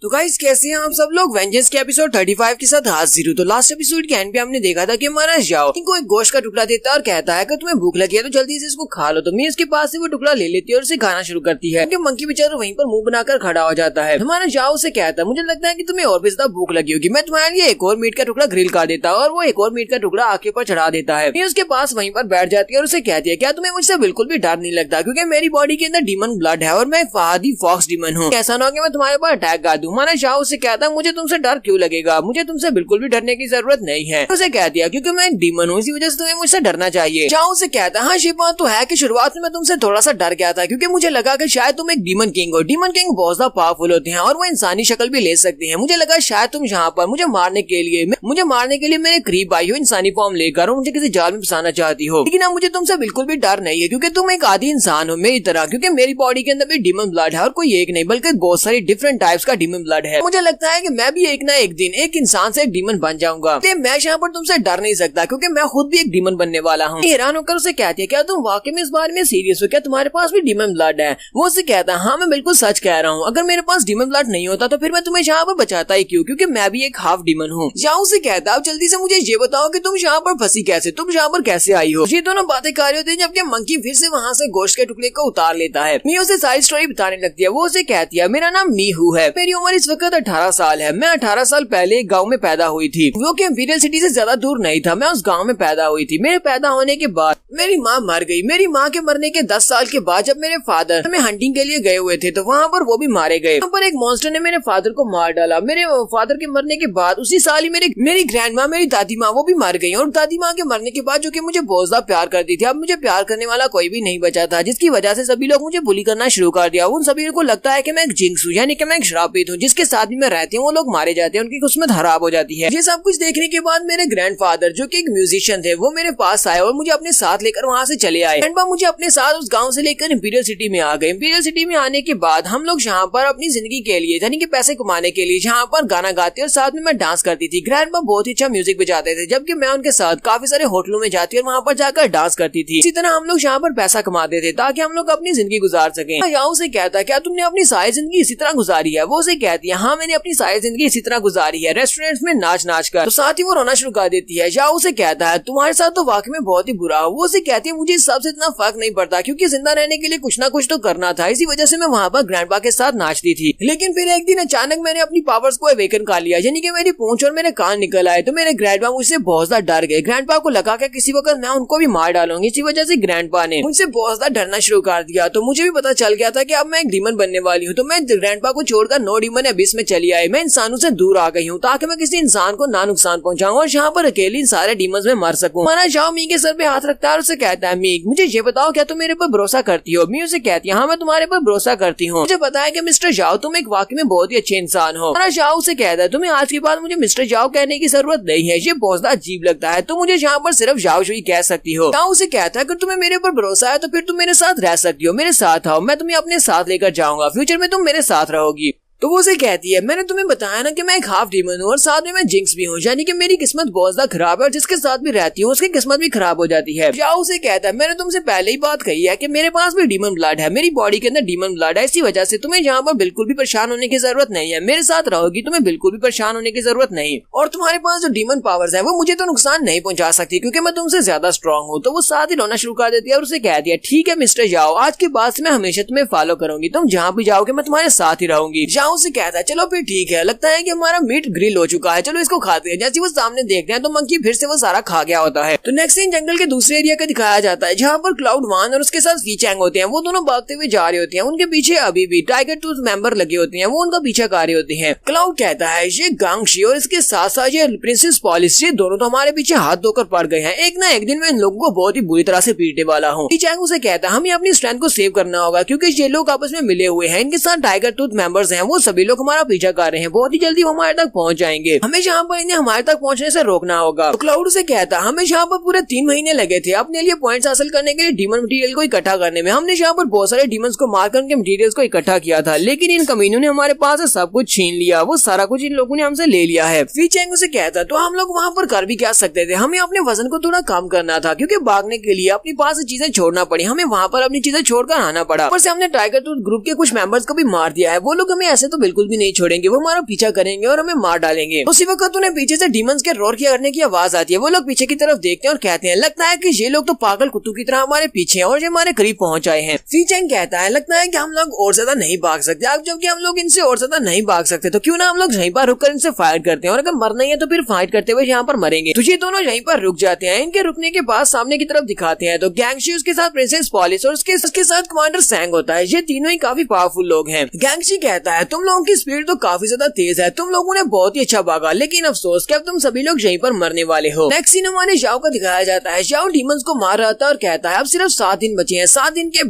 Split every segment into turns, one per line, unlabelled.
तो गाइस कैसे हैं आप सब लोग। वेंजेंस के एपिसोड 35 के साथ हाजिर हूं। तो लास्ट एपिसोड के एंड पे हमने देखा था कि हमारा जाओ इनको एक गोश्त का टुकड़ा देता है और कहता है कि तुम्हें भूख लगी है तो जल्दी से इसको खा लो। तो मी उसके पास से वो टुकड़ा ले लेती है और उसे खाना शुरू करती है। मंकी बेचारा वहीं पर मुंह बनाकर खड़ा हो जाता है। हमारा जाओ से कहता है मुझे लगता है कि तुम्हें और भी ज्यादा भूख लगी होगी, मैं तुम्हारे लिए एक और मीट का टुकड़ा ग्रिल कर देता हूँ। और वो एक और मीट का टुकड़ा आंख पर चढ़ा देता है। मी उसके पास वहीं पर बैठ जाती है और उसे कहती है क्या तुम्हें मुझसे बिल्कुल भी डर नहीं लगता, क्योंकि मेरी बॉडी के अंदर डीमन ब्लड है और मैं फहादी फॉक्स डीमन हूँ। ऐसा ना हो कि मैं तुम्हारे ऊपर अटैक कर दूं। हमारा जाओ उसे कहता है मुझे तुमसे डर क्यों लगेगा, मुझे तुमसे बिल्कुल भी डरने की जरूरत नहीं है। उसे कह दिया क्योंकि मैं एक डीमन हूँ, इसी वजह से तुम्हें मुझसे डरना चाहिए। जाओ से कहता है हाँ ये बात तो है कि शुरुआत में मैं तुमसे थोड़ा सा डर गया था, क्योंकि मुझे लगा कि शायद तुम एक डीमन किंग हो। डीमन किंग बहुत ज्यादा पावरफुल होते हैं और वो इंसानी शक्ल भी ले सकते हैं। मुझे लगा शायद तुम यहाँ पर मुझे मारने के लिए मेरे करीब आई हो इंसानी फॉर्म लेकर और मुझे किसी जाल में फंसाना चाहती हो। लेकिन अब मुझे तुमसे बिल्कुल भी डर नहीं है, क्योंकि तुम एक आदि इंसान हो मेरी तरह, क्योंकि मेरी बॉडी के अंदर भी डीमन ब्लड है और कोई एक नहीं बल्कि बहुत सारी डिफरेंट टाइप्स का डीमन ब्लड है। मुझे लगता है कि मैं भी एक ना एक दिन एक इंसान से एक डीमन बन जाऊंगा। मैं यहाँ पर तुमसे डर नहीं सकता, क्योंकि मैं खुद भी एक डीमन बनने वाला हूँ। हैरान होकर उसे कहती है क्या तुम वाकई में इस बारे में सीरियस हो, क्या तुम्हारे पास भी डीमन ब्लड है। वो उसे कहता है हाँ मैं बिल्कुल सच कह रहा हूँ, अगर मेरे पास डीमन ब्लड नहीं होता तो फिर मैं तुम्हें यहाँ पर बचाता ही क्यों, क्योंकि मैं भी एक हाफ डीमन हूँ। जाओ से कहता है जल्दी से मुझे ये बताओ कि तुम यहाँ पर फंसी कैसे, तुम यहाँ पर कैसे आई हो। ये दोनों बातें कर रहे होते हैं जबकि मंकी फिर से वहाँ से गोश्त के टुकड़े को उतार लेता है। मी उसे सारी स्टोरी बताने लगती है। वो उसे कहती है मेरा नाम मीहू है, मेरी उम्र इस वक्त 18 साल है। मैं 18 साल पहले एक गाँव में पैदा हुई थी, वो कि इंपीरियल सिटी से ज्यादा दूर नहीं था। मैं उस गाँव में पैदा हुई थी। मेरे पैदा होने के बाद मेरी माँ मर गई। मेरी माँ के मरने के 10 साल के बाद जब मेरे फादर हमें हंटिंग के लिए गए हुए थे तो वहाँ पर वो भी मारे गए। वहाँ पर एक मॉन्स्टर ने मेरे फादर को मार डाला। मेरे फादर के मरने के बाद उसी साल ही मेरी ग्रैंड माँ मेरी दादी माँ वो भी मर गई। और दादी माँ के मरने के बाद जो कि मुझे बहुत ज्यादा प्यार करती थी, अब मुझे प्यार करने वाला कोई भी नहीं बचा था, जिसकी वजह से सभी लोग मुझे बुली करना शुरू कर दिया। उन सभी को लगता है कि मैं एक जिंक्स हूँ, यानी कि मैं एक शराबीत हूँ। जिसके साथ भी मैं रहती हूँ वो लोग मारे जाते हैं, उनकी किस्मत खराब हो जाती है। ये सब कुछ देखने के बाद मेरे ग्रैंडफादर जो कि एक म्यूजिशियन थे वो मेरे पास आए और मुझे अपने साथ लेकर वहाँ से चले आए। ग्रैंडपा मुझे अपने साथ उस गाँव से लेकर इंपीरियल सिटी में आ गए। इंपीरियल सिटी में आने के बाद हम लोग यहाँ पर अपनी जिंदगी के लिए यानी कि पैसे कमाने के लिए यहाँ पर गाना गाते और साथ में मैं डांस करती थी। ग्रैंडपा बहुत ही अच्छा म्यूजिक बजाते थे, जबकि मैं उनके साथ काफी सारे होटलों में जाती और वहाँ पर जाकर डांस करती थी। इसी तरह हम लोग यहाँ पर पैसा कमाते थे ताकि हम लोग अपनी जिंदगी गुजार सकें। याओ से कहता है क्या तुमने अपनी सारी जिंदगी इसी तरह गुजारी है। वो उसे कहती है हाँ मैंने अपनी सारी जिंदगी इसी तरह गुजारी है, रेस्टोरेंट्स में नाच नाच कर। तो साथ ही वो रोना शुरू कर देती है। याओ से कहता है तुम्हारे साथ तो वाकई में बहुत ही बुरा हो। वो उसे कहती है मुझे इस सबसे इतना फर्क नहीं पड़ता, क्योंकि जिंदा रहने के लिए कुछ ना कुछ तो करना था, इसी वजह से मैं वहाँ पर ग्रैंडपा के साथ नाचती थी। लेकिन फिर एक दिन अचानक मैंने अपनी पावर्स को अवेकन कर लिया, यानी कि मेरी पूंछ और मेरे कान निकल आए। तो मेरे ग्रैंडपा मुझसे बहुत ज्यादा डर गए। ग्रैंडपा को लगा कि किसी वक्त मैं उनको भी मार डालूंगी। इसी वजह से ग्रैंडपा ने मुझसे बहुत ज्यादा डरना शुरू कर दिया। तो मुझे भी पता चल गया था कि अब मैं एक डीमन बनने वाली हूँ। तो मैं ग्रैंडपा को छोड़कर नो डीमन एबिस में चली आई। मैं इंसानों से दूर आ गई हूँ ताकि मैं किसी इंसान को ना नुकसान पहुंचाऊं और यहाँ पर अकेले इन सारे डीमंस में मर सकूं। हमारा जाओ मी के सर पे हाथ रखता है और उसे कहता है मी मुझे ये बताओ क्या तुम मेरे पर भरोसा करती हो। मी उसे कहती है हाँ मैं तुम्हारे पर भरोसा करती हूँ। मुझे पता है कि मिस्टर जाओ तुम एक वाकई में बहुत ही अच्छे इंसान हो। हमारा जाओ उसे कहता है तुम्हें आज के बाद मुझे मिस्टर जाओ कहने की जरूरत नहीं है, ये बहुत ज्यादा अजीब लगता है। तुम मुझे यहाँ पर सिर्फ जाओ ही कह सकती हो। जाओ उसे कहता है अगर तुम्हें मेरे ऊपर भरोसा है तो फिर तुम मेरे साथ रह सकती हो, मेरे साथ आओ, मैं तुम्हें अपने साथ लेकर जाऊंगा, फ्यूचर में तुम मेरे साथ रहोगी। तो वो उसे कहती है मैंने तुम्हें बताया ना कि मैं एक हाफ डीमन हूँ और साथ में मैं जिंक्स भी हूँ, यानी कि मेरी किस्मत बहुत ज्यादा खराब है और जिसके साथ भी रहती हूँ उसकी किस्मत भी खराब हो जाती है। जाओ उसे कहता है मैंने तुमसे पहले ही बात कही है कि मेरे पास भी डीमन ब्लड है, मेरी बॉडी के अंदर डीमन ब्लड है, इसी वजह से तुम्हें यहाँ पर बिल्कुल भी परेशान होने की जरूरत नहीं है। मेरे साथ रहोगी तुम्हें बिल्कुल भी परेशान होने की जरूरत नहीं। और तुम्हारे पास जो डीमन पावर्स है वो मुझे तो नुकसान नहीं पहुंचा सकती, क्योंकि मैं तुमसे ज्यादा स्ट्रॉन्ग हूँ। तो वो साथ ही रोना शुरू कर देती है और उसे कहती है ठीक है मिस्टर जाओ, आज के बाद से मैं हमेशा तुम्हें फॉलो करूंगी, तुम जहाँ भी जाओगे मैं तुम्हारे साथ ही रहूंगी। जाओ उसे कहता है चलो फिर ठीक है, लगता है कि हमारा मीट ग्रिल हो चुका है, चलो इसको खाते हैं। जैसे वो सामने देखते हैं तो मंकी फिर से वो सारा खा गया होता है। तो नेक्स्ट सीन जंगल के दूसरे एरिया का दिखाया जाता है, जहाँ पर क्लाउड वन और उसके साथ फीचैंग होते हैं। वो दोनों भागते हुए जा रहे होते हैं, उनके पीछे अभी भी टाइगर टूथ मेंबर लगे होते हैं, वो उनका पीछा कर रहे होते हैं। क्लाउड कहता है ये गांगशी और इसके साथ साथ ये प्रिंसेस पॉलिस, ये दोनों तो हमारे पीछे हाथ धोकर पड़ गए हैं, एक ना एक दिन मैं इन लोगों को बहुत ही बुरी तरह से पीटने वाला हूँ। फीचैंग उसे कहता है हमें अपनी स्ट्रेंथ को सेव करना होगा, क्योंकि ये लोग आपस में मिले हुए हैं, इनके साथ टाइगर टूथ मेंबर्स हैं, वो सभी लोग हमारा पीछा कर रहे हैं, बहुत ही जल्दी हमारे तक पहुंच जाएंगे, हमें यहाँ पर इन्हें हमारे तक पहुंचने से रोकना होगा। तो क्लाउड से कहता हमें यहाँ पर पूरे 3 महीने लगे थे अपने लिए पॉइंट्स हासिल करने के लिए डीमन मटेरियल को इकट्ठा करने में। हमने यहाँ पर बहुत सारे डीमंस को मारकर उनके मटेरियल्स को इकट्ठा किया था, लेकिन इन कमीनों ने हमारे पास से सब कुछ छीन लिया, वो सारा कुछ इन लोगों ने हमसे ले लिया है। फीचैंग से कहता तो हम लोग वहाँ पर कर भी क्या सकते थे, हमें अपने वजन को थोड़ा कम करना था, क्योंकि भागने के लिए अपनी पास से चीजें छोड़ना पड़ी, हमें वहाँ पर अपनी चीजें छोड़कर आना पड़ा। ऊपर से हमने टाइगर टूथ ग्रुप के कुछ मेंबर्स को भी मार दिया है, वो लोग हमें ऐसे तो बिल्कुल भी नहीं छोड़ेंगे, वो हमारा पीछा करेंगे और हमें मार डालेंगे। उसी वक्त उन्हें पीछे से डीमंस के रोर करने की आवाज आती है। वो लोग पीछे की तरफ देखते हैं और कहते हैं लगता है कि ये लोग तो पागल कुत्तों की तरह हमारे पीछे हैं और ये हमारे करीब पहुंच आए हैं। फी चैंग कहता है लगता है कि हम लोग और ज्यादा नहीं भाग सकते, अब जबकि हम लोग इनसे और ज्यादा नहीं भाग सकते तो क्यों ना हम लोग यहीं पर रुककर इनसे फाइट करते हैं, और अगर मरना ही है तो फिर फाइट करते हुए यहाँ पर मरेंगे। तो ये दोनों यहीं पर रुक जाते हैं। इनके रुकने के बाद सामने की तरफ दिखाते हैं तो गैंगशी, उसके साथ प्रिंसेस पॉलिस और उसके साथ कमांडर सैंग होता है। ये तीनों ही काफी पावरफुल लोग हैं। गैंगशी कहता है तुम लोगों की स्पीड तो काफी ज्यादा तेज है, तुम लोगों ने बहुत ही अच्छा भागा, लेकिन अफसोस कि अब तुम सभी लोग यहीं पर मरने वाले हो। नेक्स्ट सीन हमारे जाओ का दिखाया जाता है। जाओ डीमंस को मार रहा था और कहता है अब सिर्फ 7 दिन बचे हैं, 7 दिन के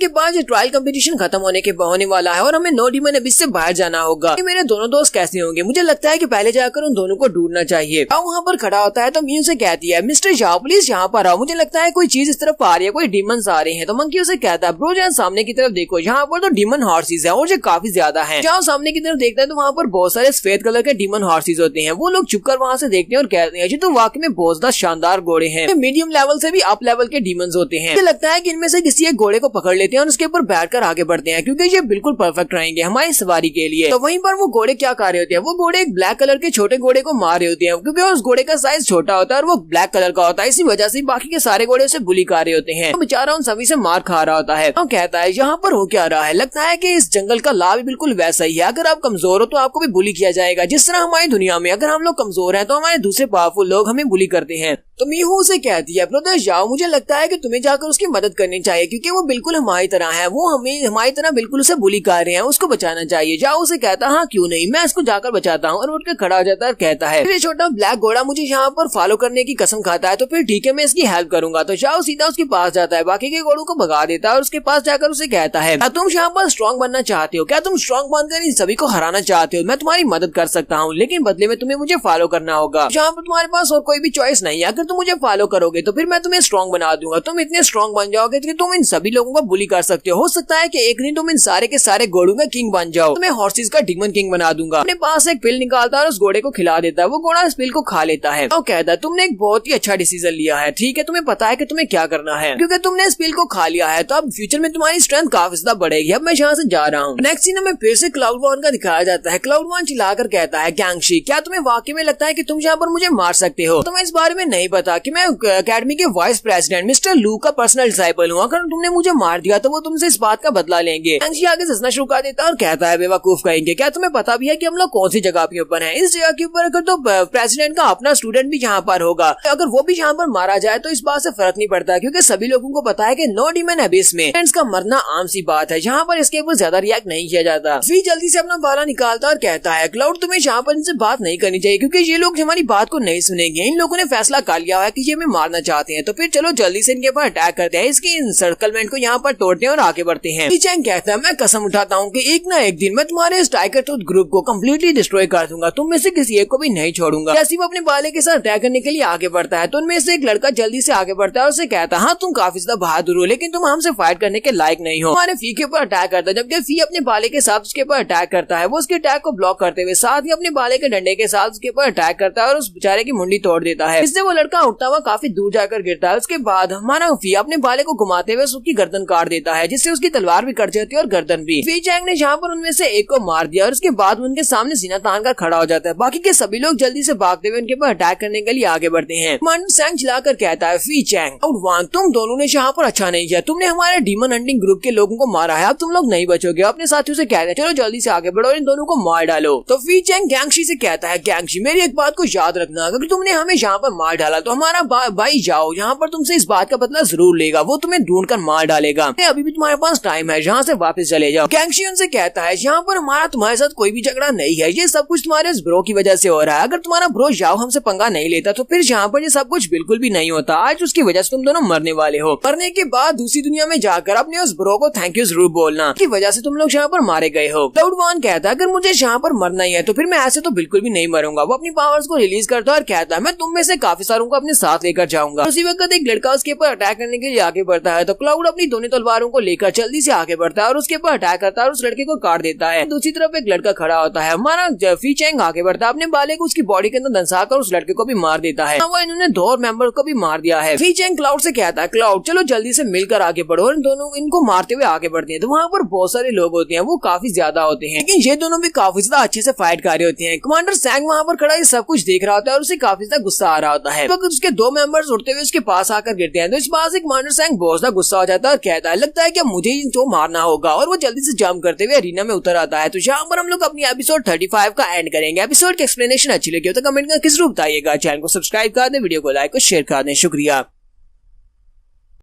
बाद ये ट्रायल कंपटीशन खत्म होने वाला है और हमें 9 डीमन अबिस से बाहर जाना होगा। मेरे दोनों दोस्त कैसे होंगे? मुझे लगता है कि पहले जाकर उन दोनों को ढूंढना चाहिए। जाओ वहाँ पर खड़ा होता है तो मीनू से कहती है मिस्टर जाओ प्लीज यहाँ पर आओ, मुझे लगता है कोई चीज इस तरफ आ रही है, कोई डीमंस आ रहे हैं। तो मंकी उसे कहता है ब्रो जहाँ सामने की तरफ देखो, यहाँ पर तो डीमन हॉर्सेस है और ये काफी ज्यादा है। जाओ सामने की तरफ देखता है तो वहाँ पर बहुत सारे सफेद कलर के डीमन हॉर्सेस होते हैं। वो लोग चुपकर वहाँ से देखते हैं और कहते हैं जी तो वाकई में बहुत ज्यादा शानदार घोड़े हैं, मीडियम लेवल से भी अप लेवल के डीमंस होते हैं। मुझे लगता है कि इनमें से किसी एक घोड़े को पकड़ लेते हैं और उसके ऊपर बैठकर आगे बढ़ते हैं, क्योंकि ये बिल्कुल परफेक्ट रहेंगे हमारी सवारी के लिए। तो वहीं पर वो घोड़े क्या कर रहे होते हैं, वो घोड़े एक ब्लैक कलर के छोटे घोड़े को मार रहे होते हैं, क्योंकि उस घोड़े का साइज छोटा होता है और वो ब्लैक कलर का होता है। इसी वजह से बाकी के सारे घोड़े उसे बुली कर रहे होते हैं। तो बेचारा उन सभी से मार खा रहा होता है। वो कहता है यहाँ पर हो क्या रहा है, लगता है कि इस जंगल का लॉ भी बिल्कुल वैसा ही है, अगर आप कमजोर हो तो आपको भी बुली किया जाएगा, जिस तरह हमारी दुनिया में अगर हम लोग कमजोर हैं तो हमारे दूसरे पावरफुल लोग हमें बुली करते हैं। तो मीहू उसे कहती है ब्रदर जाओ, मुझे लगता है कि तुम्हें जाकर उसकी मदद करनी चाहिए, क्योंकि वो बिल्कुल हमारी तरह है, वो हमें हमारी तरह बिल्कुल उसे बुली कर रहे हैं, उसको बचाना चाहिए। जाओ उसे कहता हाँ क्यों नहीं, मैं इसको जाकर बचाता हूँ, और उठकर खड़ा हो जाता है और कहता है ये छोटा ब्लैक घोड़ा मुझे यहाँ पर फॉलो करने की कसम खाता है, तो फिर ठीक है मैं इसकी हेल्प करूंगा। तो जाओ सीधा उसके पास जाता है, बाकी के घोड़ों को भगा देता है और उसके पास जाकर उसे कहता है क्या तुम यहाँ पर स्ट्रॉन्ग बनना चाहते हो, क्या तुम स्ट्रॉन्ग बनकर इन सभी को हराना चाहते हो? मैं तुम्हारी मदद कर सकता हूँ, लेकिन बदले में तुम्हें मुझे फॉलो करना होगा। यहाँ पर तुम्हारे पास और कोई भी चॉइस नहीं है, अगर तुम मुझे फॉलो करोगे तो फिर मैं तुम्हें स्ट्रॉन्ग बना दूंगा, तुम इतने स्ट्रॉन्ग बन जाओगे कि तुम इन सभी लोगों को बुली कर सकते हो सकता है कि एक दिन तुम इन सारे के सारे घोड़ों का किंग बन जाओ, तुम्हें हॉर्सेस का डीमन किंग बना दूंगा। अपने पास एक पिल निकालता है और उस घोड़े को खिला देता है, वो घोड़ा इस पिल को खा लेता है। तो कहता है तुमने एक बहुत ही अच्छा डिसीजन लिया है, ठीक है तुम्हें पता है कि तुम्हें क्या करना है, क्योंकि तुमने इस पिल को खा लिया है तो अब फ्यूचर में तुम्हारी स्ट्रेंथ काफी ज्यादा बढ़ेगी। अब मैं यहाँ से जा रहा हूँ। नेक्स्ट सीन में फिर से क्लाउड वन का दिखाया जाता है। क्लाउड वन चिल्लाकर कहता है गैंगशी क्या तुम्हें वाकई में लगता है कि तुम यहाँ पर मुझे मार सकते हो? तुम्हें इस बारे में नहीं पता कि मैं अकेडमी के वाइस प्रेसिडेंट मिस्टर लू का पर्सनल डिसाइपल हूँ, अगर तुमने मुझे मार दिया तो वो तुमसे इस बात का बदला लेंगे। गैंगशी आगे हंसना शुरू कर देता है और कहता है बेवकूफ कहेंगे, क्या तुम्हें पता भी है कि हम लोग कौन सी जगह के ऊपर हैं? इस जगह के ऊपर अगर तो प्रेसिडेंट का अपना स्टूडेंट भी यहाँ पर होगा, अगर वो भी यहाँ पर मारा जाए तो इस बात से फर्क नहीं पड़ता, क्योंकि सभी लोगों को पता है कि नो डीमन एबिस में फ्रेंड्स का मरना आम सी बात है, यहाँ पर इसके ऊपर ज्यादा रिएक्ट नहीं किया जाता। फिर जल्दी से अपना बाला निकालता और कहता है क्लाउड तुम्हें यहाँ पर इनसे बात नहीं करनी चाहिए, क्योंकि ये लोग हमारी बात को नहीं सुनेंगे। इन लोगों ने फैसला कर लिया है कि ये हमें मारना चाहते हैं, तो फिर चलो जल्दी से इनके ऊपर अटैक करते हैं, इसकी इंसर्कलमेंट को यहाँ पर तोड़ते हैं और आगे बढ़ते हैं। चैंग कहता है मैं कसम उठाता हूँ कि एक ना एक दिन मैं तुम्हारे इस टाइगर टूथ ग्रुप को कम्प्लीटली डिस्ट्रॉय कर दूंगा, तुम में से किसी एक को भी नहीं छोड़ूंगा। जैसे वो अपने बाले के साथ अटैक करने के लिए आगे बढ़ता है तो उनमें से एक लड़का जल्दी से आगे बढ़ता है और उसे कहता है हाँ तुम काफी ज्यादा बहादुर हो, लेकिन तुम हमसे फाइट करने के लायक नहीं हो। हमारे फी के ऊपर अटैक करता है, जबकि फी अपने बाले के साथ उसके ऊपर अटैक करता है। वो उसके अटैक को ब्लॉक करते हुए साथ ही अपने बाले के डंडे के साथ उसके ऊपर अटैक करता है और उस बेचारे की मुंडी तोड़ देता है। इससे वो लड़का उठता हुआ काफी दूर जाकर गिरता है। उसके बाद हमारा फी अपने बाले को घुमाते हुए उसकी गर्दन काट देता है, जिससे उसकी तलवार भी कट जाती है और गर्दन भी। फी चैंग ने यहाँ पर उनमें से एक को मार दिया और उसके बाद उनके सामने सीना तान कर खड़ा हो जाता है। बाकी के सभी लोग जल्दी से भागते हुए उनके ऊपर अटैक करने के लिए आगे बढ़ते हैं। कमांडर सैंग चिल्लाकर कहता है फी चैंग और वांग तुम दोनों ने यहाँ पर अच्छा नहीं किया, तुमने हमारे डीमन हंटिंग ग्रुप के लोगों को मारा है, अब तुम लोग नहीं बचोगे। अपने साथियों से कहते हैं चलो जल्दी से आगे बढ़ो और इन दोनों को मार डालो। तो फी चैंग गैंगशी से कहता है गैंगशी मेरी एक बात को याद रखना, अगर तुमने हमें यहाँ पर मार डाला तो हमारा भाई जाओ यहाँ पर तुमसे इस बात का बदला जरूर लेगा, वो तुम्हें ढूंढ कर मार डालेगा। अभी भी तुम्हारे पास टाइम है, यहाँ से वापस चले जाओ। गैंगशी उनसे कहता है यहाँ पर हमारा तुम्हारे साथ कोई भी झगड़ा नहीं है, ये सब कुछ तुम्हारे इस ब्रो की वजह से हो रहा है। अगर तुम्हारा ब्रो जाओ हमसे पंगा नहीं लेता तो फिर यहाँ पर ये सब कुछ बिल्कुल भी नहीं होता। आज उसकी वजह से तुम दोनों मरने वाले हो। मरने के बाद दूसरी दुनिया में जाकर अपने उस ब्रो को थैंक यू जरूर बोलना की वजह से तुम लोग यहाँ पर मारे गए हो। क्लाउड वन कहता है अगर मुझे यहाँ पर मरना ही है तो फिर मैं ऐसे तो बिल्कुल भी नहीं मरूंगा। वो अपनी पावर्स को रिलीज करता है और कहता है मैं तुम में से काफी सारों को अपने साथ लेकर जाऊंगा। उसी वक्त एक लड़का उसके ऊपर अटैक करने के लिए आगे बढ़ता है तो क्लाउड अपनी दोनों तलवारों को लेकर जल्दी से आगे बढ़ता है और उसके ऊपर अटैक करता है और उस लड़के को काट देता है। दूसरी तरफ एक लड़का खड़ा होता है, हमारा फी चैंग आगे बढ़ता है, अपने बाले को उसकी बॉडी के अंदर दंसाकर उस लड़के को भी मार देता है। वो इन्होंने 2 और मेंबर को भी मार दिया है। फी चैंग क्लाउड से कहता है, क्लाउड चलो जल्दी से मिलकर आगे बढ़ो, और दोनों इनको मारते हुए आगे बढ़ते हैं। तो वहाँ पर बहुत सारे लोग होते हैं, वो काफी ज्यादा होते हैं, लेकिन ये दोनों भी काफी ज्यादा अच्छे से फाइट कर रहे होते हैं। कमांडर सैंग वहाँ पर खड़ा ये सब कुछ देख रहा होता है और उसे काफी ज्यादा गुस्सा आ रहा होता है। तो उसके 2 मेंबर्स उड़ते हुए उसके पास आकर गिरते हैं तो इस बात से कमांडर सैंग बहुत ज्यादा गुस्सा हो जाता है और कहता है, लगता है कि मुझे इनको मारना होगा, और वो जल्दी से जंप करते हुए अरीना में उतर आता है। तो यहाँ पर हम लोग अपनी एपिसोड 35 का एंड करेंगे। एपिसोड की एक्सप्लेनेशन अच्छी लगी हो तो कमेंट करके जरूर बताइएगा। चैनल को सब्सक्राइब कर दे, वीडियो को लाइक और शेयर कर दें। शुक्रिया।